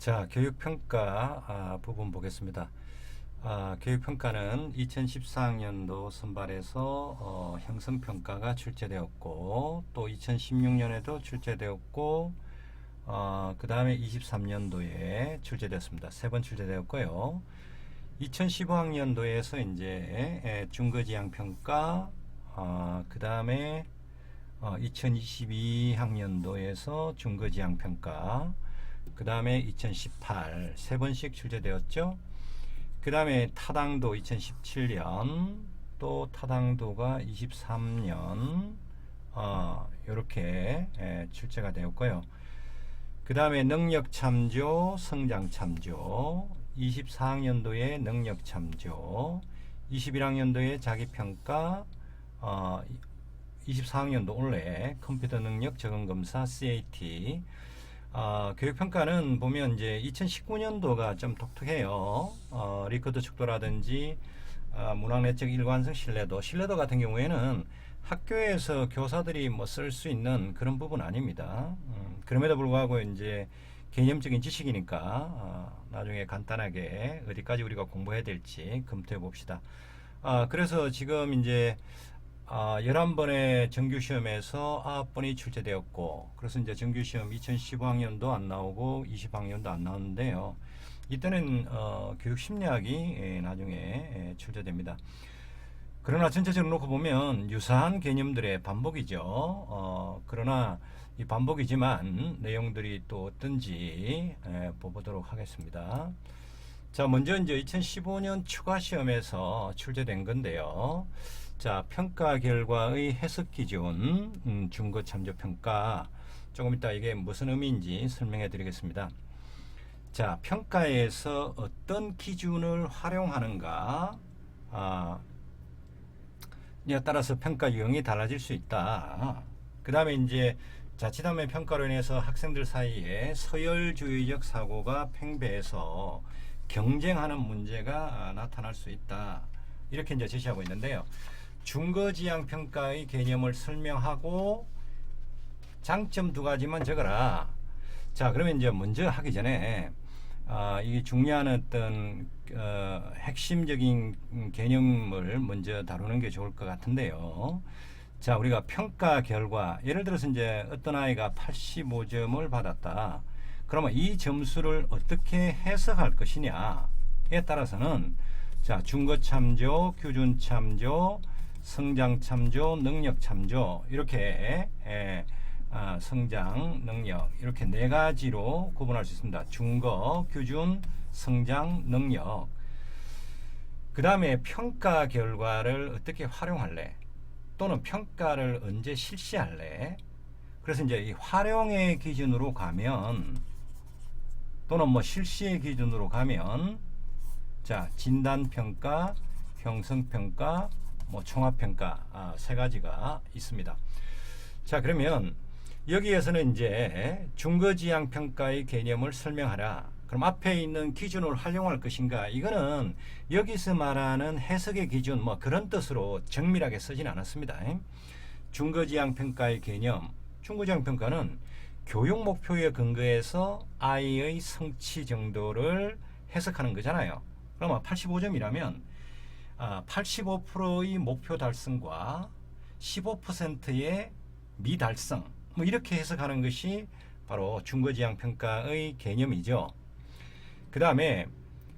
자, 교육평가 부분 보겠습니다. 교육평가는 2014학년도 선발에서 형성평가가 출제되었고, 또 2016년에도 출제되었고, 그 다음에 23년도에 출제되었습니다. 세 번 출제되었고요. 2015학년도에서 이제 중거지향평가, 그 다음에 2022학년도에서 중거지향평가, 그 다음에 2018 세 번씩 출제되었죠. 그 다음에 타당도 2017년, 또 타당도가 23년 이렇게 출제가 되었고요. 그 다음에 능력참조, 성장참조, 24학년도에 능력참조, 21학년도에 자기평가, 24학년도 올해 컴퓨터 능력 적응검사 CAT. 교육평가는 보면 이제 2019년도가 좀 독특해요. 리커드 척도라든지 문학 내적 일관성 신뢰도 같은 경우에는 학교에서 교사들이 뭐 쓸 수 있는 그런 부분 아닙니다. 그럼에도 불구하고 이제 개념적인 지식이니까 나중에 간단하게 어디까지 우리가 공부해야 될지 검토해 봅시다. 그래서 지금 이제 11번의 정규시험에서 9번이 출제되었고, 그래서 이제 정규시험 2015학년도 안 나오고 20학년도 안 나오는데요. 이때는 교육심리학이 나중에 출제됩니다. 그러나 전체적으로 놓고 보면 유사한 개념들의 반복이죠. 그러나 이 반복이지만 내용들이 또 어떤지 보도록 하겠습니다. 자, 먼저 이제 2015년 추가시험에서 출제된 건데요. 자, 평가 결과의 해석 기준, 중거 참조 평가. 조금 이따 이게 무슨 의미인지 설명해 드리겠습니다. 자, 평가에서 어떤 기준을 활용하는가, 에 따라서 평가 유형이 달라질 수 있다. 그 다음에 이제 자칫하면 평가로 인해서 학생들 사이에 서열주의적 사고가 팽배해서 경쟁하는 문제가 나타날 수 있다. 이렇게 이제 제시하고 있는데요. 중거지향 평가의 개념을 설명하고 장점 두 가지만 적어라. 자, 그러면 이제 먼저 하기 전에 이게 중요한 어떤 핵심적인 개념을 먼저 다루는 게 좋을 것 같은데요. 자, 우리가 평가 결과, 예를 들어서 이제 어떤 아이가 85점을 받았다. 그러면 이 점수를 어떻게 해석할 것이냐에 따라서는 자, 중거 참조, 규준 참조, 성장 참조, 능력 참조, 이렇게 성장, 능력, 이렇게 네 가지로 구분할 수 있습니다. 중거, 규준, 성장, 능력. 그 다음에 평가 결과를 어떻게 활용할래? 또는 평가를 언제 실시할래? 그래서 이제 이 활용의 기준으로 가면, 또는 뭐 실시의 기준으로 가면, 자, 진단평가, 형성평가, 뭐 종합평가 세 가지가 있습니다. 자, 그러면 여기에서는 이제 중거지향 평가의 개념을 설명하라. 그럼 앞에 있는 기준을 활용할 것인가? 이거는 여기서 말하는 해석의 기준 뭐 그런 뜻으로 정밀하게 쓰진 않았습니다. 중거지향 평가의 개념, 중거지향 평가는 교육 목표에 근거해서 아이의 성취 정도를 해석하는 거잖아요. 그러면 85점이라면 85%의 목표 달성과 15%의 미달성, 뭐 이렇게 해석하는 것이 바로 중거지향 평가의 개념이죠. 그 다음에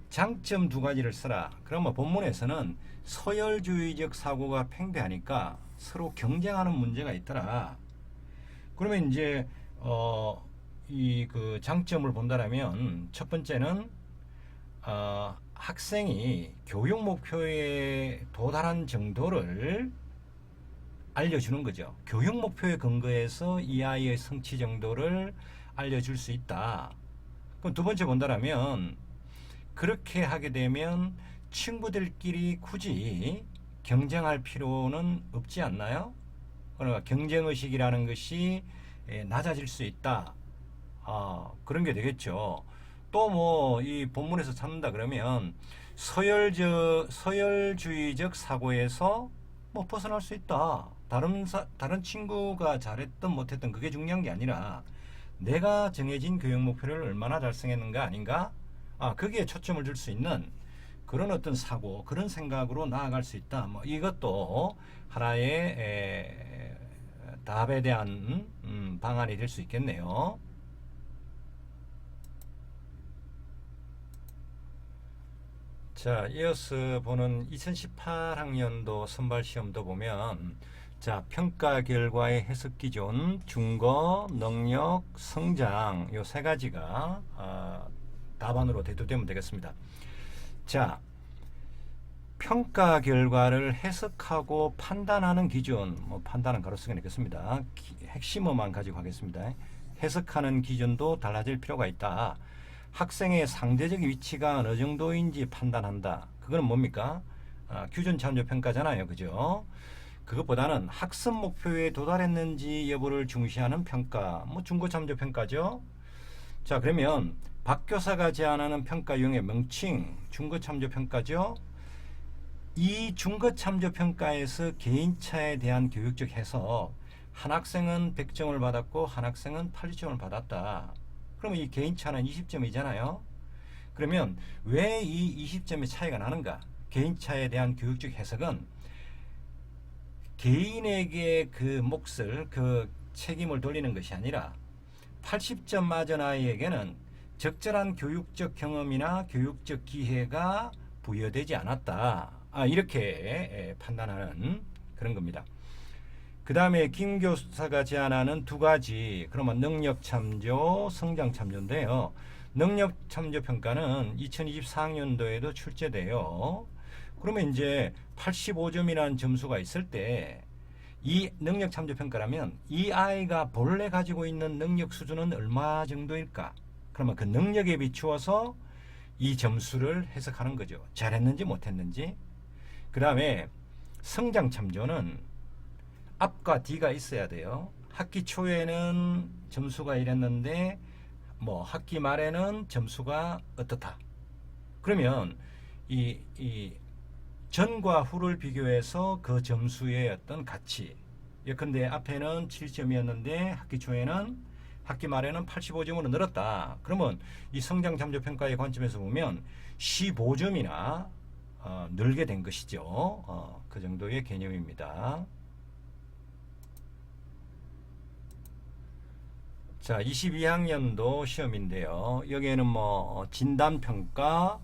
장점 두 가지를 써라. 그러면 본문에서는 서열주의적 사고가 팽배하니까 서로 경쟁하는 문제가 있더라. 그러면 이제 이 그 장점을 본다면 첫 번째는 학생이 교육 목표에 도달한 정도를 알려주는 거죠. 교육 목표에 근거해서 이 아이의 성취 정도를 알려줄 수 있다. 그럼 두 번째 본다면 그렇게 하게 되면 친구들끼리 굳이 경쟁할 필요는 없지 않나요? 그러니까 경쟁의식이라는 것이 낮아질 수 있다. 그런 게 되겠죠. 또 뭐 이 본문에서 찾는다 그러면 서열주의적 사고에서 뭐 벗어날 수 있다. 다른 친구가 잘했든 못했든 그게 중요한 게 아니라 내가 정해진 교육 목표를 얼마나 달성했는가 아닌가? 거기에 초점을 줄 수 있는 그런 어떤 사고, 그런 생각으로 나아갈 수 있다. 뭐 이것도 하나의 답에 대한 방안이 될 수 있겠네요. 자, 이어서 보는 2018학년도 선발 시험도 보면, 자, 평가 결과의 해석 기준, 준거, 능력, 성장 요 세 가지가 답안으로 대두되면 되겠습니다. 자, 평가 결과를 해석하고 판단하는 기준, 뭐 판단은 가로쓰기 있겠습니다. 핵심어만 가지고 하겠습니다. 해석하는 기준도 달라질 필요가 있다. 학생의 상대적 위치가 어느 정도인지 판단한다. 그거는 뭡니까? 규준 참조 평가잖아요. 그죠? 그것보다는 학습 목표에 도달했는지 여부를 중시하는 평가, 뭐 중고 참조 평가죠. 자, 그러면 박교사가 제안하는 평가 유형의 명칭, 중거 참조 평가죠. 이 중거 참조 평가에서 개인차에 대한 교육적 해석, 한 학생은 100점을 받았고 한 학생은 80점을 받았다. 그러면 이 개인차는 20점이잖아요. 그러면 왜 이 20점의 차이가 나는가? 개인차에 대한 교육적 해석은 개인에게 그 몫을, 그 책임을 돌리는 것이 아니라 80점 맞은 아이에게는 적절한 교육적 경험이나 교육적 기회가 부여되지 않았다. 이렇게 판단하는 그런 겁니다. 그 다음에 김 교사가 제안하는 두 가지, 그러면 능력 참조, 성장 참조인데요. 능력 참조 평가는 2024학년도에도 출제돼요. 그러면 이제 85점이라는 점수가 있을 때 이 능력 참조 평가라면 이 아이가 본래 가지고 있는 능력 수준은 얼마 정도일까? 그러면 그 능력에 비추어서 이 점수를 해석하는 거죠. 잘했는지 못했는지. 그 다음에 성장 참조는 앞과 뒤가 있어야 돼요. 학기 초에는 점수가 이랬는데 뭐 학기 말에는 점수가 어떻다. 그러면 이 전과 후를 비교해서 그 점수의 어떤 가치, 예컨대 앞에는 7점이었는데 학기 초에는, 학기 말에는 85점으로 늘었다. 그러면 이 성장 참조 평가의 관점에서 보면 15점이나 늘게 된 것이죠. 그 정도의 개념입니다. 자, 22학년도 시험인데요. 여기에는 뭐 진단평가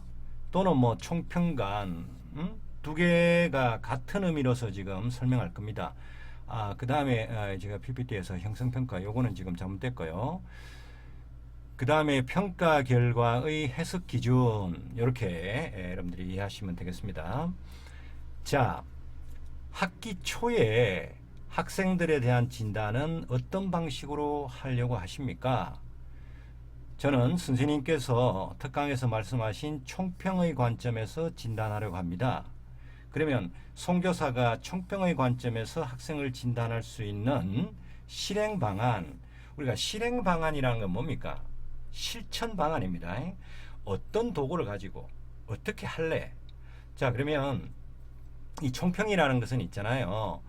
또는 뭐 총평관, 두 개가 같은 의미로서 지금 설명할 겁니다. 그 다음에 제가 PPT에서 형성평가, 요거는 지금 잘못됐고요. 그 다음에 평가 결과의 해석 기준, 이렇게 여러분들이 이해하시면 되겠습니다. 자, 학기 초에 학생들에 대한 진단은 어떤 방식으로 하려고 하십니까? 저는 선생님께서 특강에서 말씀하신 총평의 관점에서 진단하려고 합니다. 그러면 송 교사가 총평의 관점에서 학생을 진단할 수 있는 실행 방안, 우리가 실행 방안이라는 건 뭡니까? 실천 방안입니다. 어떤 도구를 가지고 어떻게 할래? 자, 그러면 이 총평이라는 것은 있잖아요.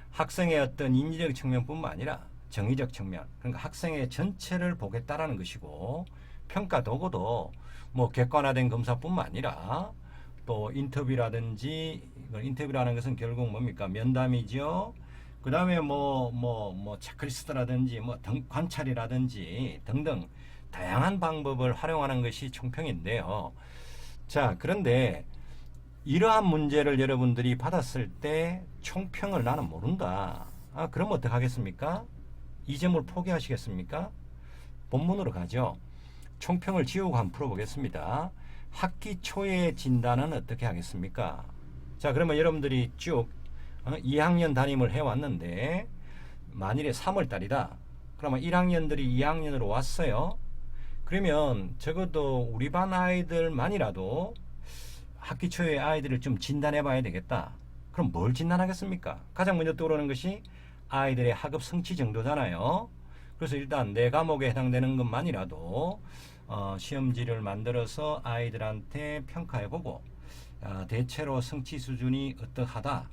학생의 어떤 인지적 측면뿐만 아니라 정의적 측면, 그러니까 학생의 전체를 보겠다라는 것이고, 평가 도구도 뭐 객관화된 검사뿐만 아니라 또 인터뷰라든지, 인터뷰라는 것은 결국 뭡니까? 면담이죠. 그 다음에 뭐 체크리스트라든지 뭐 관찰이라든지 등등 다양한 방법을 활용하는 것이 총평인데요. 자, 그런데 이러한 문제를 여러분들이 받았을 때 총평을 나는 모른다. 그럼 어떡하겠습니까? 이 점을 포기하시겠습니까? 본문으로 가죠. 총평을 지우고 한번 풀어보겠습니다. 학기 초에 진단은 어떻게 하겠습니까? 자, 그러면 여러분들이 쭉 2학년 담임을 해왔는데 만일에 3월 달이다. 그러면 1학년들이 2학년으로 왔어요. 그러면 적어도 우리 반 아이들만이라도 학기 초에 아이들을 좀 진단해 봐야 되겠다. 그럼 뭘 진단하겠습니까? 가장 먼저 떠오르는 것이 아이들의 학업 성취 정도잖아요. 그래서 일단 네 과목에 해당되는 것만이라도 시험지를 만들어서 아이들한테 평가해보고 대체로 성취 수준이 어떠하다.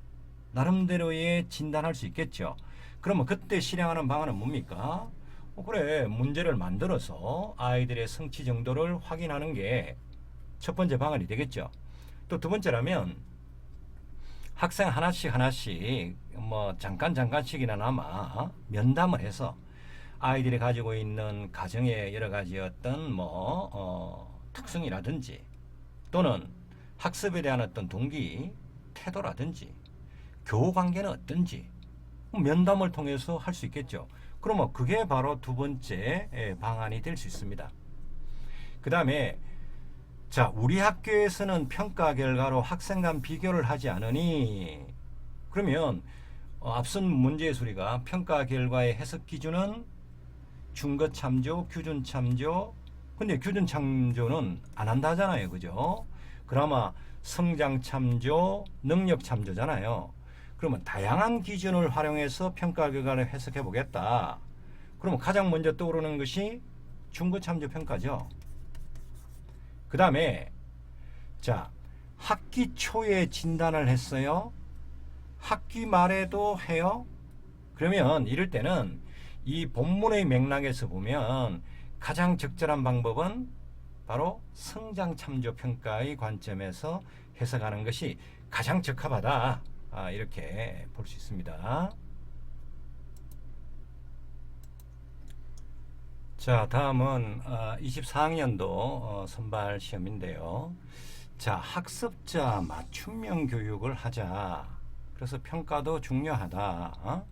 나름대로의 진단할 수 있겠죠. 그러면 그때 실행하는 방안은 뭡니까? 그래, 문제를 만들어서 아이들의 성취 정도를 확인하는 게 첫 번째 방안이 되겠죠. 또 두 번째라면 학생 하나씩 뭐 잠깐씩이나마 면담을 해서 아이들이 가지고 있는 가정의 여러 가지 어떤 특성이라든지 또는 학습에 대한 어떤 동기, 태도라든지 교우 관계는 어떤지 면담을 통해서 할 수 있겠죠. 그러면 그게 바로 두 번째 방안이 될 수 있습니다. 그 다음에 자, 우리 학교에서는 평가 결과로 학생 간 비교를 하지 않으니 그러면 앞선 문제에서 우리가 평가 결과의 해석 기준은 준거 참조, 규준 참조. 근데 규준 참조는 안 한다 하잖아요. 그죠? 그나마 성장 참조, 능력 참조잖아요. 그러면 다양한 기준을 활용해서 평가 결과를 해석해 보겠다. 그러면 가장 먼저 떠오르는 것이 준거 참조 평가죠. 그 다음에 자, 학기 초에 진단을 했어요. 학기 말에도 해요. 그러면 이럴 때는 이 본문의 맥락에서 보면 가장 적절한 방법은 바로 성장 참조 평가의 관점에서 해석하는 것이 가장 적합하다. 이렇게 볼 수 있습니다. 자, 다음은 24학년도 선발 시험인데요. 자, 학습자 맞춤형 교육을 하자. 그래서 평가도 중요하다.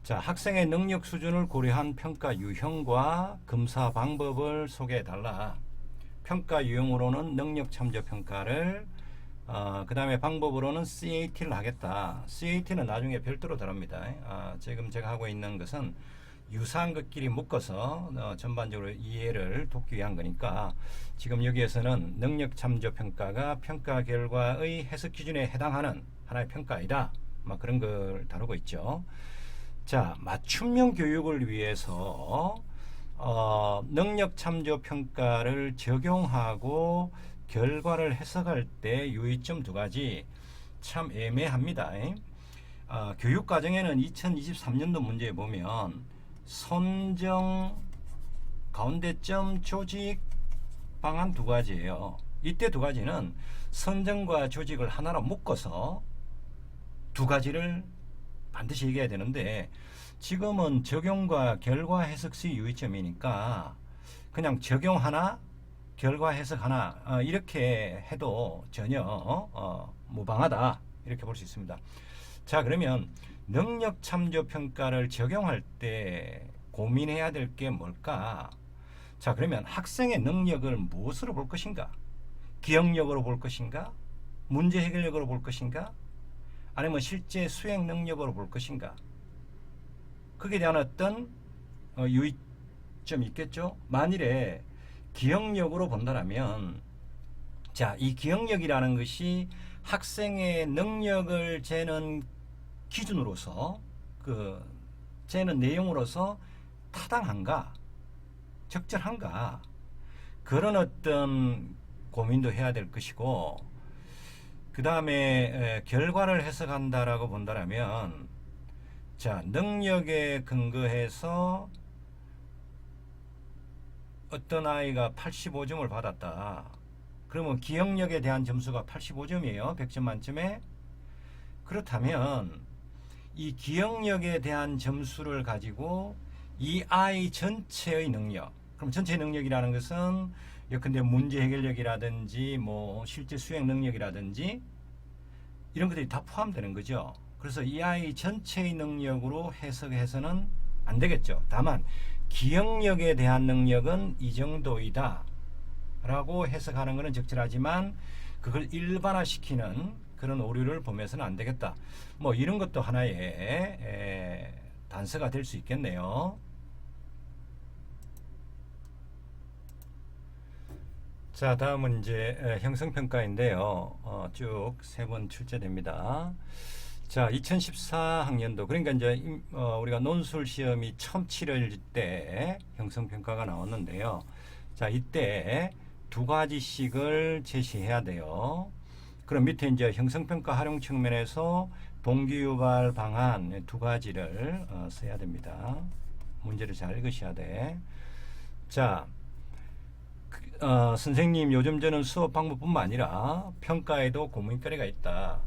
자, 학생의 능력 수준을 고려한 평가 유형과 검사 방법을 소개해 달라. 평가 유형으로는 능력 참조 평가를 그 다음에 방법으로는 CAT를 하겠다. CAT는 나중에 별도로 다룹니다. 지금 제가 하고 있는 것은 유사한 것끼리 묶어서 전반적으로 이해를 돕기 위한 거니까 지금 여기에서는 능력 참조 평가가 평가 결과의 해석 기준에 해당하는 하나의 평가이다. 그런 걸 다루고 있죠. 자, 맞춤형 교육을 위해서 능력 참조 평가를 적용하고 결과를 해석할 때 유의점 두 가지 참 애매합니다. 교육과정에는 2023년도 문제에 보면 선정, 가운데점, 조직, 방안 두 가지예요. 이때 두 가지는 선정과 조직을 하나로 묶어서 두 가지를 반드시 얘기해야 되는데 지금은 적용과 결과 해석 시 유의점이니까 그냥 적용 하나, 결과 해석 하나 이렇게 해도 전혀 무방하다 이렇게 볼 수 있습니다. 자, 그러면 능력 참조 평가를 적용할 때 고민해야 될 게 뭘까? 자, 그러면 학생의 능력을 무엇으로 볼 것인가? 기억력으로 볼 것인가? 문제 해결력으로 볼 것인가? 아니면 실제 수행 능력으로 볼 것인가? 거기에 대한 어떤 유의점이 있겠죠? 만일에 기억력으로 본다면 자, 이 기억력이라는 것이 학생의 능력을 재는 기준으로서 재는 내용으로서 타당한가? 적절한가? 그런 어떤 고민도 해야 될 것이고 그 다음에 결과를 해석한다라고 본다면 자, 능력에 근거해서 어떤 아이가 85점을 받았다. 그러면 기억력에 대한 점수가 85점이에요. 100점 만점에. 그렇다면 이 기억력에 대한 점수를 가지고 이 아이 전체의 능력, 그럼 전체 능력이라는 것은 예컨대 문제 해결력이라든지 실제 수행 능력이라든지 이런 것들이 다 포함되는 거죠. 그래서 이 아이 전체의 능력으로 해석해서는 안 되겠죠. 다만 기억력에 대한 능력은 이 정도이다 라고 해석하는 것은 적절하지만 그걸 일반화시키는 그런 오류를 보면서는 안 되겠다. 이런 것도 하나의 단서가 될 수 있겠네요. 자, 다음은 이제 형성평가인데요. 쭉 세 번 출제됩니다. 자, 2014학년도 그러니까 이제 우리가 논술 시험이 처음 치러질 때 형성평가가 나왔는데요. 자, 이때 두 가지씩을 제시해야 돼요. 그럼 밑에 이제 형성평가 활용 측면에서 동기유발 방안 두 가지를 써야 됩니다. 문제를 잘 읽으셔야 돼. 자, 선생님 요즘 저는 수업 방법뿐만 아니라 평가에도 고민거리가 있다.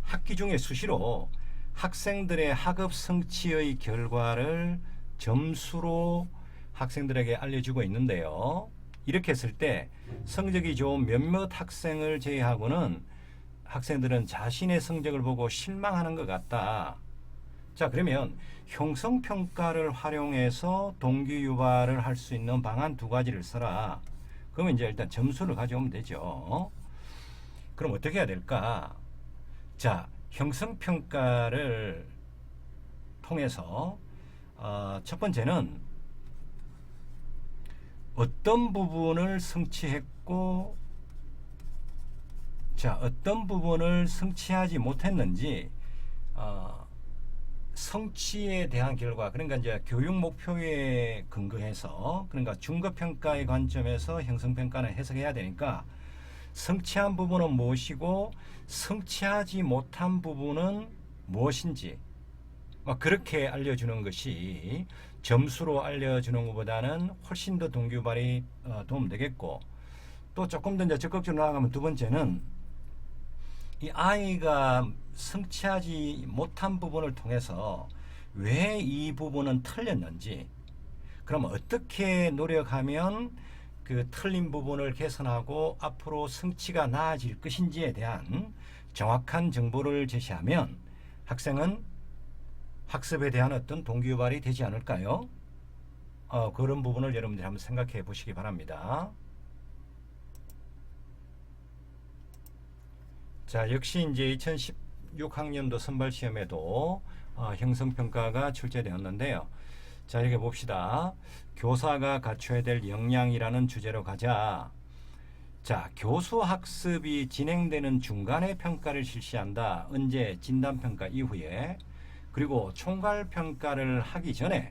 학기 중에 수시로 학생들의 학업 성취의 결과를 점수로 학생들에게 알려주고 있는데요. 이렇게 했을 때 성적이 좋은 몇몇 학생을 제외하고는 학생들은 자신의 성적을 보고 실망하는 것 같다. 자, 그러면 형성평가를 활용해서 동기 유발을 할 수 있는 방안 두 가지를 써라. 그러면 이제 일단 점수를 가져오면 되죠. 그럼 어떻게 해야 될까? 자, 형성평가를 통해서 첫 번째는 어떤 부분을 성취했고, 자, 어떤 부분을 성취하지 못했는지 성취에 대한 결과, 그러니까 이제 교육 목표에 근거해서, 그러니까 중급평가의 관점에서 형성평가는 해석해야 되니까 성취한 부분은 무엇이고 성취하지 못한 부분은 무엇인지 그렇게 알려주는 것이 점수로 알려주는 것보다는 훨씬 더 동기유발이 도움되겠고, 또 조금 더 이제 적극적으로 나아가면 두 번째는 이 아이가 성취하지 못한 부분을 통해서 왜 이 부분은 틀렸는지, 그럼 어떻게 노력하면 그 틀린 부분을 개선하고 앞으로 성취가 나아질 것인지에 대한 정확한 정보를 제시하면 학생은 학습에 대한 어떤 동기유발이 되지 않을까요? 그런 부분을 여러분들이 한번 생각해 보시기 바랍니다. 자, 역시 이제 2016학년도 선발시험에도 형성평가가 출제되었는데요. 자, 이렇게 봅시다. 교사가 갖춰야 될 역량이라는 주제로 가자. 자, 교수 학습이 진행되는 중간에 평가를 실시한다. 언제? 진단평가 이후에. 그리고 총괄평가를 하기 전에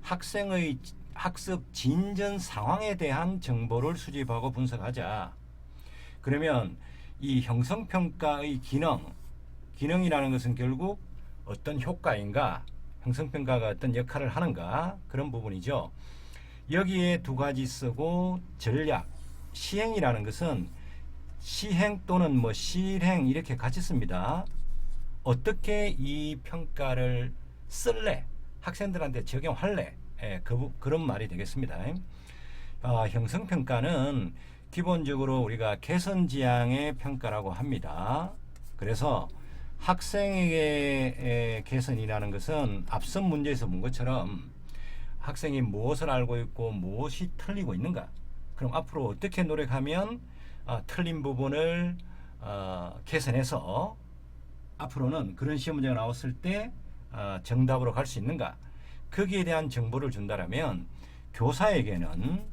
학생의 학습 진전 상황에 대한 정보를 수집하고 분석하자. 그러면 이 형성평가의 기능이라는 것은 결국 어떤 효과인가, 형성평가가 어떤 역할을 하는가, 그런 부분이죠. 여기에 두 가지 쓰고 전략, 시행이라는 것은 시행 또는 뭐 실행 이렇게 같이 씁니다. 어떻게 이 평가를 쓸래? 학생들한테 적용할래? 그런 말이 되겠습니다. 형성평가는 기본적으로 우리가 개선지향의 평가라고 합니다. 그래서 학생에게 개선이라는 것은 앞선 문제에서 본 것처럼 학생이 무엇을 알고 있고 무엇이 틀리고 있는가, 그럼 앞으로 어떻게 노력하면 틀린 부분을 개선해서 앞으로는 그런 시험 문제가 나왔을 때 정답으로 갈 수 있는가, 거기에 대한 정보를 준다면 교사에게는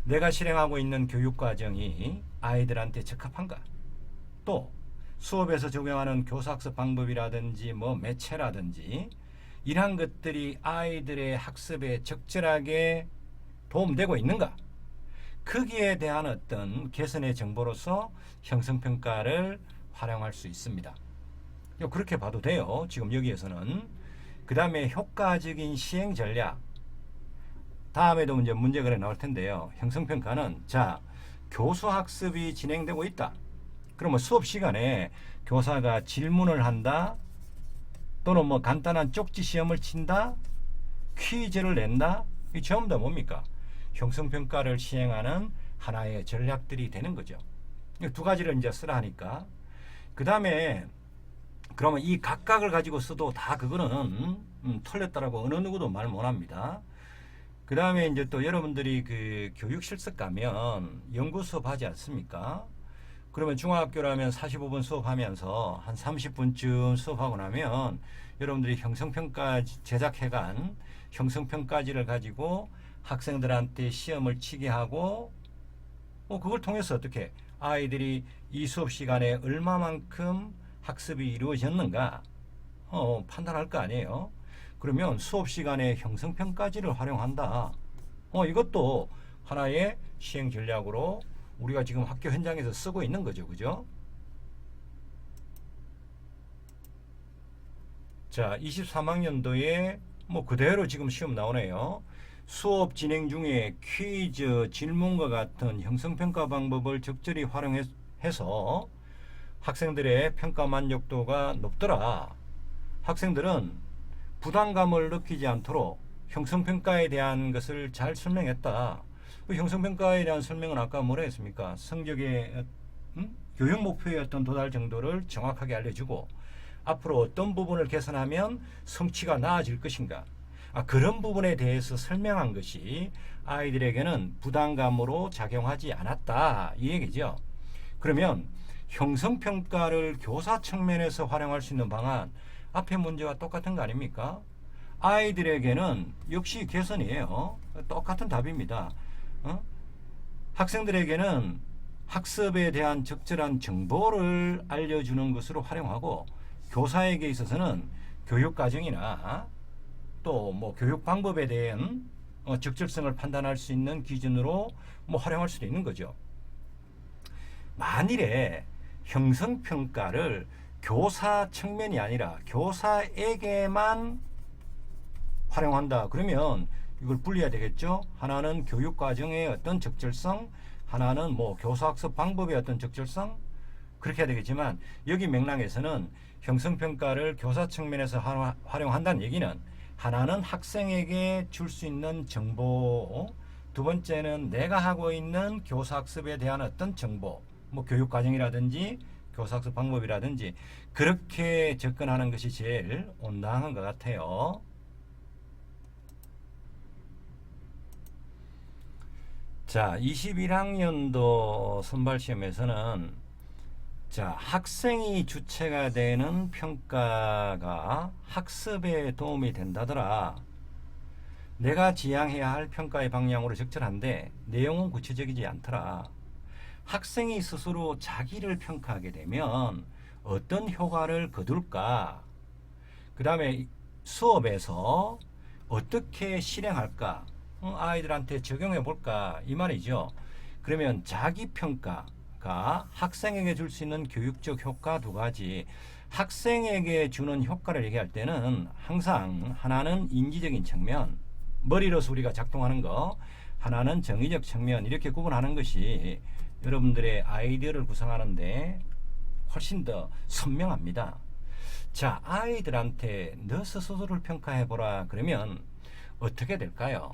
내가 실행하고 있는 교육과정이 아이들한테 적합한가, 또 수업에서 적용하는 교사학습 방법이라든지 뭐 매체라든지 이러한 것들이 아이들의 학습에 적절하게 도움되고 있는가, 거기에 대한 어떤 개선의 정보로서 형성평가를 활용할 수 있습니다. 그렇게 봐도 돼요. 지금 여기에서는. 그 다음에 효과적인 시행 전략, 다음에도 이제 문제가 나올 텐데요. 형성평가는 자, 교수 학습이 진행되고 있다. 그러면 수업 시간에 교사가 질문을 한다, 또는 뭐 간단한 쪽지 시험을 친다, 퀴즈를 낸다, 이 전부 다 뭡니까? 형성평가를 시행하는 하나의 전략들이 되는 거죠. 두 가지를 이제 쓰라 하니까. 그 다음에 그러면 이 각각을 가지고 써도 다 그거는 틀렸다라고 어느 누구도 말 못합니다. 그 다음에 이제 또 여러분들이 그 교육 실습 가면 연구 수업 하지 않습니까? 그러면 중학교라면 45분 수업하면서 한 30분쯤 수업하고 나면 여러분들이 형성평가 제작해간 형성평가지를 가지고 학생들한테 시험을 치게 하고, 그걸 통해서 어떻게 아이들이 이 수업 시간에 얼마만큼 학습이 이루어졌는가 판단할 거 아니에요. 그러면 수업 시간에 형성평가지를 활용한다. 이것도 하나의 시행 전략으로 우리가 지금 학교 현장에서 쓰고 있는 거죠. 그죠? 자, 23학년도에 뭐 그대로 지금 시험 나오네요. 수업 진행 중에 퀴즈, 질문과 같은 형성평가 방법을 적절히 활용해서 학생들의 평가 만족도가 높더라. 학생들은 부담감을 느끼지 않도록 형성평가에 대한 것을 잘 설명했다. 그 형성평가에 대한 설명은 아까 뭐라 했습니까? 성적의 교육 목표의 어떤 도달 정도를 정확하게 알려주고 앞으로 어떤 부분을 개선하면 성취가 나아질 것인가, 그런 부분에 대해서 설명한 것이 아이들에게는 부담감으로 작용하지 않았다, 이 얘기죠. 그러면 형성평가를 교사 측면에서 활용할 수 있는 방안, 앞에 문제와 똑같은 거 아닙니까? 아이들에게는 역시 개선이에요. 똑같은 답입니다. 학생들에게는 학습에 대한 적절한 정보를 알려주는 것으로 활용하고, 교사에게 있어서는 교육 과정이나 또 뭐 교육 방법에 대한 적절성을 판단할 수 있는 기준으로 뭐 활용할 수도 있는 거죠. 만일에 형성평가를 교사 측면이 아니라 교사에게만 활용한다 그러면 이걸 분리해야 되겠죠. 하나는 교육 과정의 어떤 적절성, 하나는 뭐 교사학습 방법의 어떤 적절성, 그렇게 해야 되겠지만, 여기 맥락에서는 형성평가를 교사 측면에서 활용한다는 얘기는 하나는 학생에게 줄 수 있는 정보, 두 번째는 내가 하고 있는 교사학습에 대한 어떤 정보, 뭐 교육과정이라든지 교사학습 방법이라든지, 그렇게 접근하는 것이 제일 온당한 것 같아요. 자, 21학년도 선발시험에서는 학생이 주체가 되는 평가가 학습에 도움이 된다더라. 내가 지향해야 할 평가의 방향으로 적절한데 내용은 구체적이지 않더라. 학생이 스스로 자기를 평가하게 되면 어떤 효과를 거둘까? 그 다음에 수업에서 어떻게 실행할까? 아이들한테 적용해 볼까? 이 말이죠. 그러면 자기평가가 학생에게 줄 수 있는 교육적 효과 두 가지. 학생에게 주는 효과를 얘기할 때는 항상 하나는 인지적인 측면, 머리로서 우리가 작동하는 거, 하나는 정의적 측면, 이렇게 구분하는 것이 여러분들의 아이디어를 구성하는데 훨씬 더 선명합니다. 자, 아이들한테 너 스스로를 평가해보라 그러면 어떻게 될까요?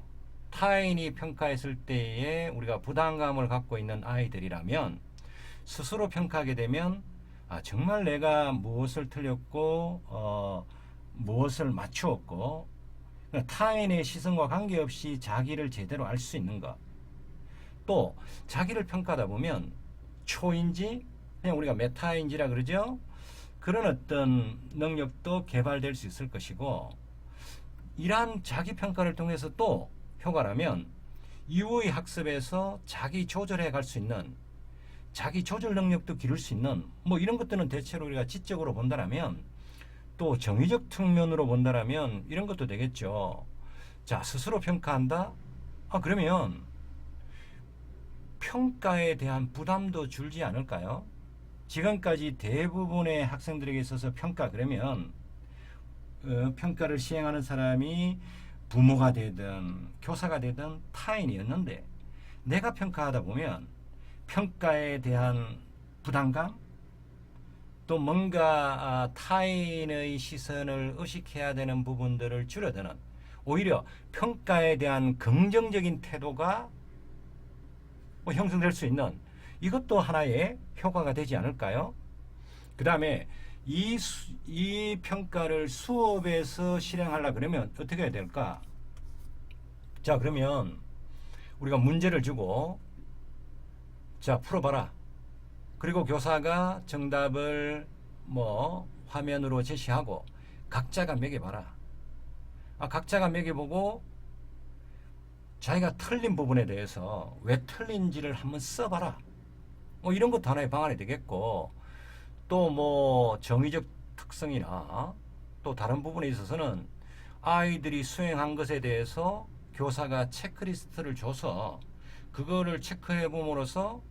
타인이 평가했을 때에 우리가 부담감을 갖고 있는 아이들이라면 스스로 평가하게 되면 정말 내가 무엇을 틀렸고 무엇을 맞추었고, 타인의 시선과 관계없이 자기를 제대로 알 수 있는 것, 또 자기를 평가하다 보면 초인지, 그냥 우리가 메타인지라 그러죠. 그런 어떤 능력도 개발될 수 있을 것이고, 이러한 자기평가를 통해서 또 효과라면 이후의 학습에서 자기 조절해 갈 수 있는, 자기 조절 능력도 기를 수 있는, 뭐 이런 것들은 대체로 우리가 지적으로 본다라면, 또 정의적 측면으로 본다라면 이런 것도 되겠죠. 자, 스스로 평가한다? 그러면 평가에 대한 부담도 줄지 않을까요? 지금까지 대부분의 학생들에게 있어서 평가 그러면 평가를 시행하는 사람이 부모가 되든 교사가 되든 타인이었는데, 내가 평가하다 보면 평가에 대한 부담감, 또 뭔가 타인의 시선을 의식해야 되는 부분들을 줄여드는, 오히려 평가에 대한 긍정적인 태도가 형성될 수 있는, 이것도 하나의 효과가 되지 않을까요? 그 다음에 이 평가를 수업에서 실행하려 그러면 어떻게 해야 될까? 자, 그러면 우리가 문제를 주고, 자, 풀어봐라. 그리고 교사가 정답을 뭐 화면으로 제시하고 각자가 매겨봐라. 각자가 매겨보고 자기가 틀린 부분에 대해서 왜 틀린지를 한번 써봐라. 이런 것도 하나의 방안이 되겠고, 또 뭐 정의적 특성이나 또 다른 부분에 있어서는 아이들이 수행한 것에 대해서 교사가 체크리스트를 줘서 그거를 체크해 봄으로써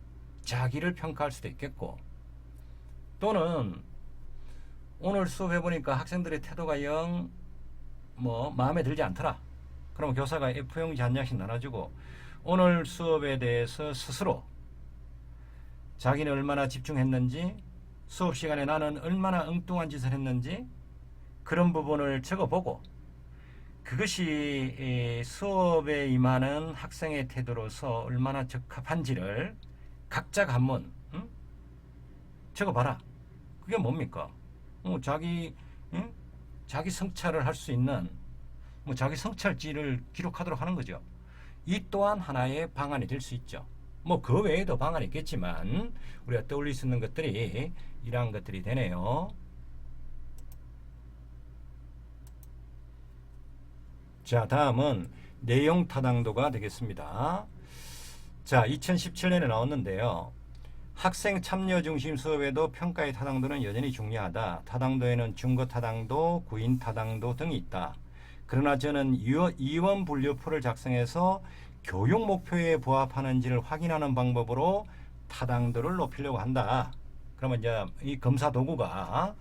자기를 평가할 수도 있겠고, 또는 오늘 수업해 보니까 학생들의 태도가 영 뭐 마음에 들지 않더라. 그럼 교사가 F용지 한 장씩 나눠주고 오늘 수업에 대해서 스스로 자기는 얼마나 집중했는지, 수업 시간에 나는 얼마나 엉뚱한 짓을 했는지 그런 부분을 적어보고, 그것이 수업에 임하는 학생의 태도로서 얼마나 적합한지를 각자가 한번 적어봐라. 그게 뭡니까? 자기 자기 성찰을 할 수 있는 자기 성찰지를 기록하도록 하는 거죠. 이 또한 하나의 방안이 될 수 있죠. 그 외에도 방안이 있겠지만 우리가 떠올릴 수 있는 것들이 이러한 것들이 되네요. 자, 다음은 내용 타당도가 되겠습니다. 자, 2017년에 나왔는데요. 학생 참여 중심 수업에도 평가의 타당도는 여전히 중요하다. 타당도에는 증거 타당도, 구인 타당도 등이 있다. 그러나 저는 이원 분류표를 작성해서 교육 목표에 부합하는지를 확인하는 방법으로 타당도를 높이려고 한다. 그러면 이제 이 검사 도구가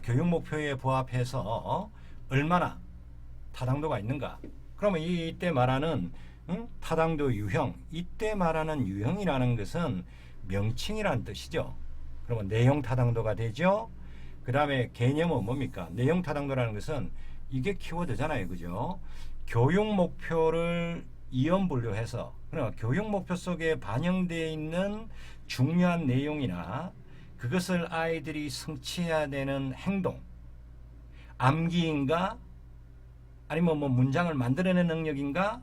교육 목표에 부합해서 얼마나 타당도가 있는가. 그러면 이때 말하는 타당도 유형, 이때 말하는 유형이라는 것은 명칭이라는 뜻이죠. 그러면 내용 타당도가 되죠. 그 다음에 개념은 뭡니까? 내용 타당도라는 것은 이게 키워드잖아요. 그죠? 교육 목표를 이원 분류해서, 그러니까 교육 목표 속에 반영되어 있는 중요한 내용이나 그것을 아이들이 성취해야 되는 행동, 암기인가 아니면 문장을 만들어내는 능력인가,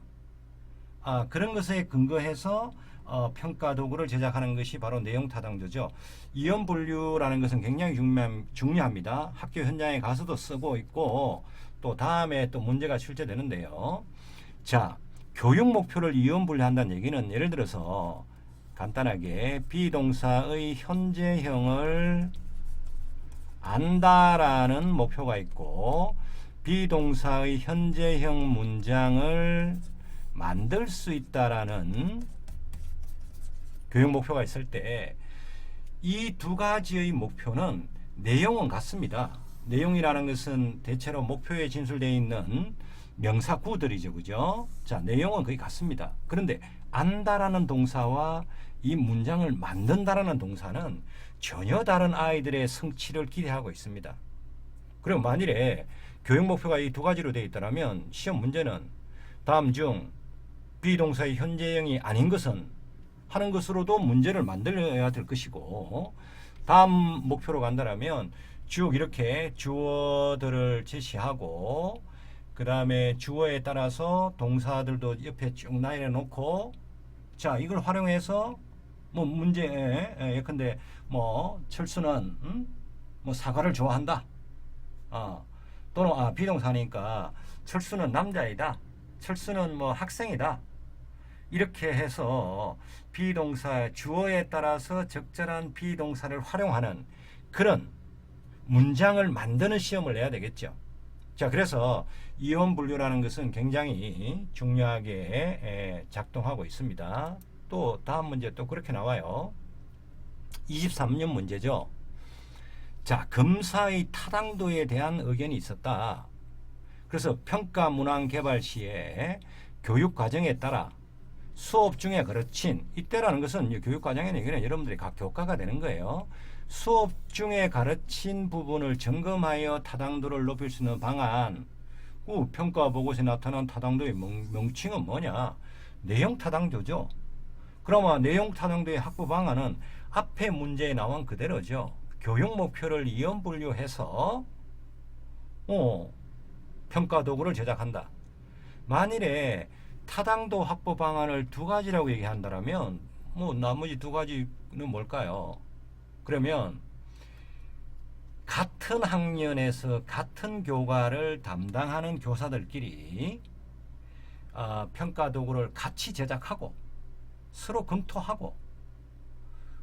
그런 것에 근거해서 평가 도구를 제작하는 것이 바로 내용 타당도죠. 이원 분류라는 것은 굉장히 중요합니다. 학교 현장에 가서도 쓰고 있고 또 다음에 또 문제가 출제되는데요. 자, 교육 목표를 이원 분류한다는 얘기는 예를 들어서 간단하게 비동사의 현재형을 안다라는 목표가 있고 비동사의 현재형 문장을 만들 수 있다라는 교육 목표가 있을 때 이 두 가지의 목표는 내용은 같습니다. 내용이라는 것은 대체로 목표에 진술되어 있는 명사구들이죠. 그죠? 자, 내용은 거의 같습니다. 그런데 안다라는 동사와 이 문장을 만든다라는 동사는 전혀 다른 아이들의 성취를 기대하고 있습니다. 그럼 만일에 교육 목표가 이 두 가지로 되어 있다면 시험 문제는 다음 중 비동사의 현재형이 아닌 것은 하는 것으로도 문제를 만들어야 될 것이고, 다음 목표로 간다면 쭉 이렇게 주어들을 제시하고 그 다음에 주어에 따라서 동사들도 옆에 쭉 나열해 놓고, 자, 이걸 활용해서 문제 예컨대 철수는 사과를 좋아한다. 또는 비동사니까 철수는 남자이다. 철수는 학생이다. 이렇게 해서 비동사 주어에 따라서 적절한 비동사를 활용하는 그런 문장을 만드는 시험을 내야 되겠죠. 자, 그래서 이원 분류라는 것은 굉장히 중요하게 작동하고 있습니다. 또 다음 문제 또 그렇게 나와요. 23년 문제죠. 자, 검사의 타당도에 대한 의견이 있었다. 그래서 평가 문항 개발 시에 교육 과정에 따라 수업 중에 가르친, 이때라는 것은 교육 과정의 얘기는 여러분들이 각 교과가 되는 거예요. 수업 중에 가르친 부분을 점검하여 타당도를 높일 수 있는 방안. 평가 보고서에 나타난 타당도의 명칭은 뭐냐? 내용 타당도죠. 그러면 내용 타당도의 확보 방안은 앞에 문제에 나온 그대로죠. 교육 목표를 이원 분류해서 평가 도구를 제작한다. 만일에 타당도 확보 방안을 두 가지라고 얘기한다면 나머지 두 가지는 뭘까요? 그러면 같은 학년에서 같은 교과를 담당하는 교사들끼리 평가 도구를 같이 제작하고 서로 검토하고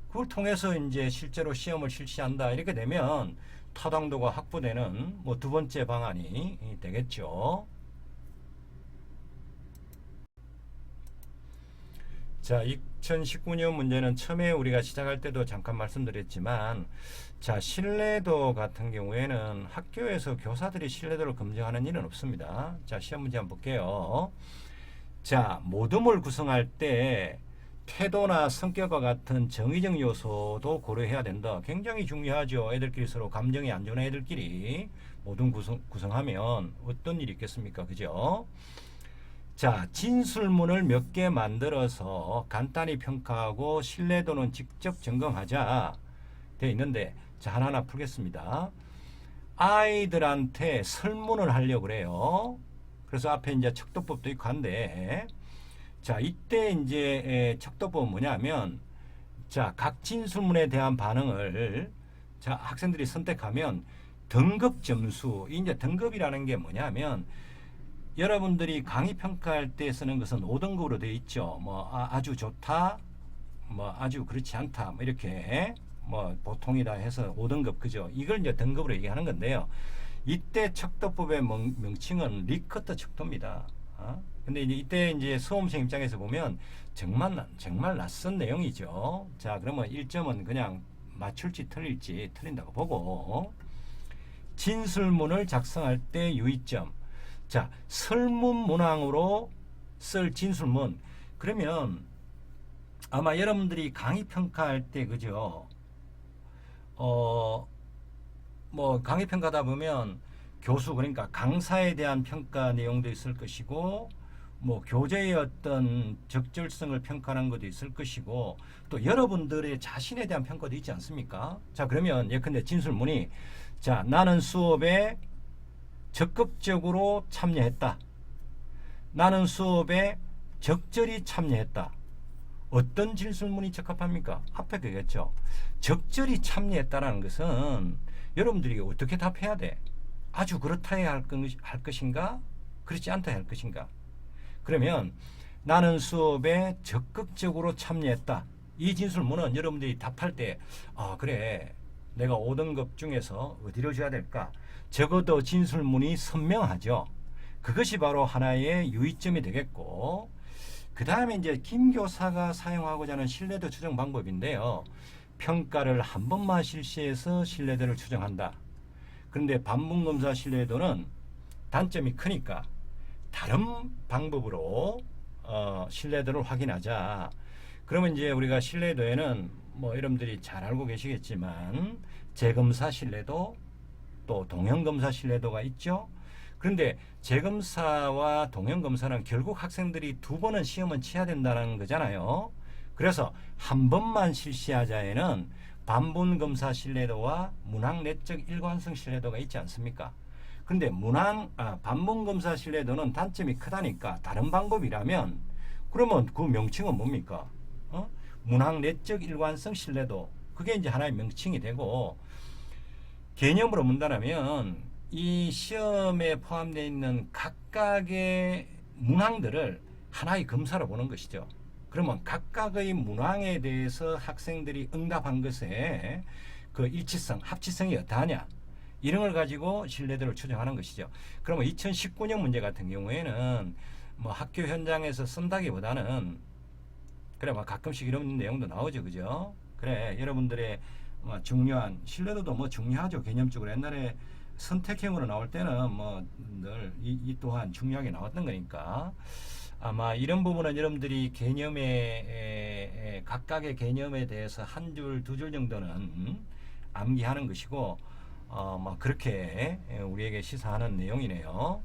그걸 통해서 이제 실제로 시험을 실시한다. 이렇게 되면 타당도가 확보되는 두 번째 방안이 되겠죠. 자, 2019년 문제는 처음에 우리가 시작할 때도 잠깐 말씀드렸지만, 자, 신뢰도 같은 경우에는 학교에서 교사들이 신뢰도를 검증하는 일은 없습니다. 자, 시험 문제 한번 볼게요. 자, 모둠을 구성할 때 태도나 성격과 같은 정의적 요소도 고려해야 된다. 굉장히 중요하죠. 애들끼리 서로 감정이 안 좋은 애들끼리 모둠 구성하면 어떤 일이 있겠습니까? 그죠? 자, 진술문을 몇 개 만들어서 간단히 평가하고 신뢰도는 직접 점검하자 되어 있는데, 자, 하나하나 풀겠습니다. 아이들한테 설문을 하려고 그래요. 그래서 앞에 이제 척도법도 있고 한데, 자, 이때 이제 척도법은 뭐냐면, 자, 각 진술문에 대한 반응을 자, 학생들이 선택하면 등급 점수, 이제 등급이라는 게 뭐냐면, 여러분들이 강의 평가할 때 쓰는 것은 5등급으로 되어 있죠. 뭐 아주 좋다, 뭐 아주 그렇지 않다, 뭐 이렇게 뭐 보통이다 해서 5등급, 그죠? 이걸 이제 등급으로 얘기하는 건데요. 이때 척도법의 명칭은 리커트 척도입니다. 근데 이제 이때 이제 수험생 입장에서 보면 정말 낯선 내용이죠. 자, 그러면 1점은 그냥 맞출지 틀릴지 틀린다고 보고, 진술문을 작성할 때 유의점. 자, 설문 문항으로 쓸 진술문. 그러면 아마 여러분들이 강의 평가할 때, 그죠? 뭐 강의 평가다 보면 교수, 그러니까 강사에 대한 평가 내용도 있을 것이고, 뭐 교재의 어떤 적절성을 평가하는 것도 있을 것이고, 또 여러분들의 자신에 대한 평가도 있지 않습니까? 자, 그러면 예컨대 진술문이, 자, 나는 수업에 적극적으로 참여했다. 나는 수업에 적절히 참여했다. 어떤 진술문이 적합합니까? 앞에 그겠죠. 적절히 참여했다라는 것은 여러분들이 어떻게 답해야 돼? 아주 그렇다 해야 할 것인가? 그렇지 않다 해야 할 것인가? 그러면 나는 수업에 적극적으로 참여했다. 이 진술문은 여러분들이 답할 때, 아, 그래, 내가 5등급 중에서 어디로 줘야 될까? 적어도 진술문이 선명하죠. 그것이 바로 하나의 유의점이 되겠고, 그 다음에 이제 김 교사가 사용하고자 하는 신뢰도 추정 방법인데요. 평가를 한 번만 실시해서 신뢰도를 추정한다. 그런데 반복검사 신뢰도는 단점이 크니까 다른 방법으로 신뢰도를 확인하자. 그러면 이제 우리가 신뢰도에는 뭐 여러분들이 잘 알고 계시겠지만 재검사 신뢰도, 또 동형검사 신뢰도가 있죠. 그런데 재검사와 동형검사는 결국 학생들이 2번은 시험은 치야 된다는 거잖아요. 그래서 한 번만 실시하자에는 반분검사 신뢰도와 문항 내적 일관성 신뢰도가 있지 않습니까? 그런데 반분검사 신뢰도는 단점이 크다니까 다른 방법이라면, 그러면 그 명칭은 뭡니까? 문항 내적 일관성 신뢰도, 그게 이제 하나의 명칭이 되고, 개념으로 문다라면 이 시험에 포함되어 있는 각각의 문항들을 하나의 검사로 보는 것이죠. 그러면 각각의 문항에 대해서 학생들이 응답한 것에 그 일치성, 합치성이 어떠하냐, 이런 걸 가지고 신뢰도를 추정하는 것이죠. 그러면 2019년 문제 같은 경우에는 뭐 학교 현장에서 쓴다기보다는, 그래, 뭐 가끔씩 이런 내용도 나오죠, 그죠? 그래, 여러분들의 중요한 신뢰도도 뭐 중요하죠. 개념적으로 옛날에 선택형으로 나올 때는 뭐 늘 이 또한 중요하게 나왔던 거니까, 아마 이런 부분은 여러분들이 개념의 각각의 개념에 대해서 한 줄, 2줄 정도는 암기하는 것이고, 뭐 그렇게 우리에게 시사하는 내용이네요.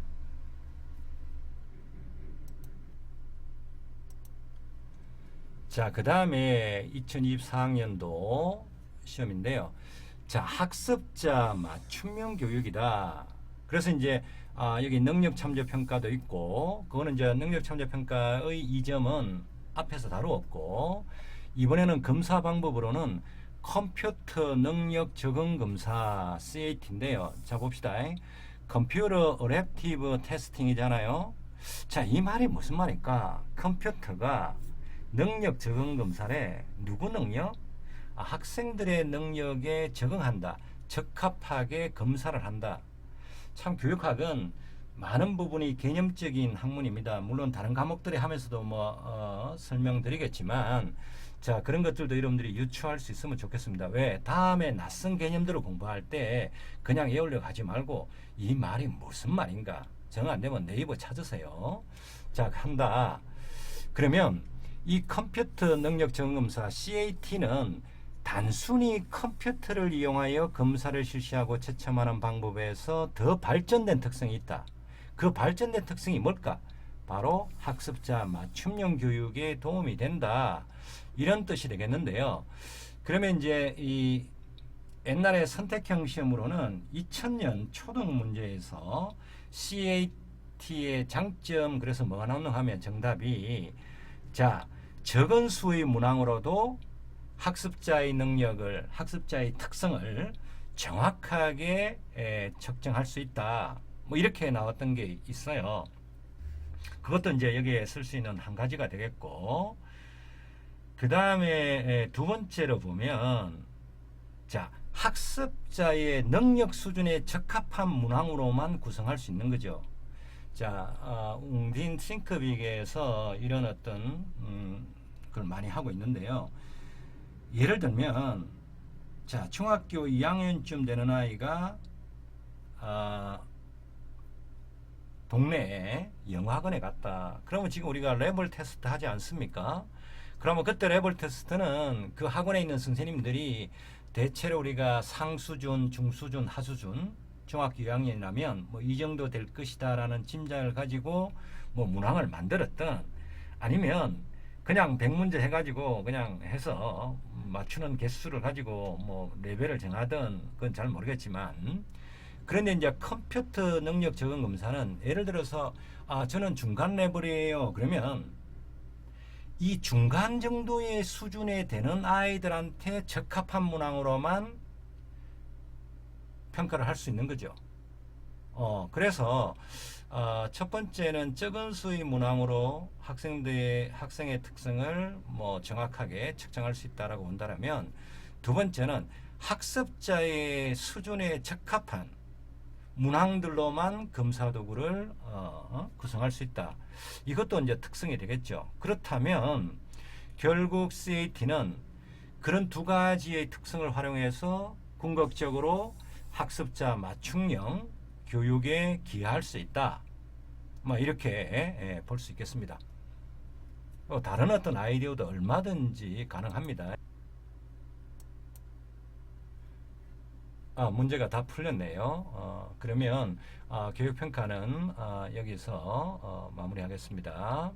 자, 그 다음에 2024학년도 시험인데요. 자, 학습자 맞춤형 교육이다. 그래서 이제 여기 능력 참조 평가도 있고, 그거는 이제 능력 참조 평가의 2점은 앞에서 다루었고, 이번에는 검사 방법으로는 컴퓨터 능력 적응 검사 CAT인데요. 자, 봅시다. 컴퓨터 어댑티브 테스팅이잖아요. 자, 이 말이 무슨 말일까? 컴퓨터가 능력 적응 검사래. 누구 능력? 학생들의 능력에 적응한다. 적합하게 검사를 한다. 참 교육학은 많은 부분이 개념적인 학문입니다. 물론 다른 과목들이 하면서도 설명드리겠지만, 자, 그런 것들도 여러분들이 유추할 수 있으면 좋겠습니다. 왜? 다음에 낯선 개념들을 공부할 때 그냥 외우려고 하지 말고 이 말이 무슨 말인가? 정 안 되면 네이버 찾으세요. 자, 한다. 그러면 이 컴퓨터 능력 점검사 CAT는 단순히 컴퓨터를 이용하여 검사를 실시하고 채점하는 방법에서 더 발전된 특성이 있다. 그 발전된 특성이 뭘까? 바로 학습자 맞춤형 교육에 도움이 된다. 이런 뜻이 되겠는데요. 그러면 이제 이 옛날에 선택형 시험으로는 2000년 초등 문제에서 CAT의 장점, 그래서 뭐가 나오는 하면 정답이, 자, 적은 수의 문항으로도 학습자의 능력을, 학습자의 특성을 정확하게 측정할 수 있다. 뭐 이렇게 나왔던 게 있어요. 그것도 이제 여기에 쓸 수 있는 한 가지가 되겠고, 그 다음에 두 번째로 보면, 자, 학습자의 능력 수준에 적합한 문항으로만 구성할 수 있는 거죠. 자, 웅딘 싱크빅에서 이런 어떤 걸 많이 하고 있는데요. 예를 들면, 자, 중학교 2학년쯤 되는 아이가 동네에 영어학원에 갔다. 그러면 지금 우리가 레벨 테스트 하지 않습니까? 그러면 그때 레벨 테스트는 그 학원에 있는 선생님들이 대체로 우리가 상수준, 중수준, 하수준, 중학교 2학년이라면 뭐 이 정도 될 것이다라는 짐작을 가지고 뭐 문항을 만들었던, 아니면 그냥 100문제 해가지고 그냥 해서 맞추는 개수를 가지고 뭐 레벨을 정하든, 그건 잘 모르겠지만, 그런데 이제 컴퓨터 능력 적응 검사는 예를 들어서 저는 중간 레벨이에요. 그러면 이 중간 정도의 수준에 되는 아이들한테 적합한 문항으로만 평가를 할 수 있는 거죠. 그래서 첫 번째는 적은 수의 문항으로 학생의 특성을 뭐 정확하게 측정할 수 있다라고 본다면, 두 번째는 학습자의 수준에 적합한 문항들로만 검사 도구를 구성할 수 있다. 이것도 이제 특성이 되겠죠. 그렇다면 결국 CAT는 그런 두 가지의 특성을 활용해서 궁극적으로 학습자 맞춤형 교육에 기여할 수 있다. 뭐 이렇게 볼 수 있겠습니다. 다른 어떤 아이디어도 얼마든지 가능합니다. 문제가 다 풀렸네요. 그러면 교육평가는 여기서 마무리하겠습니다.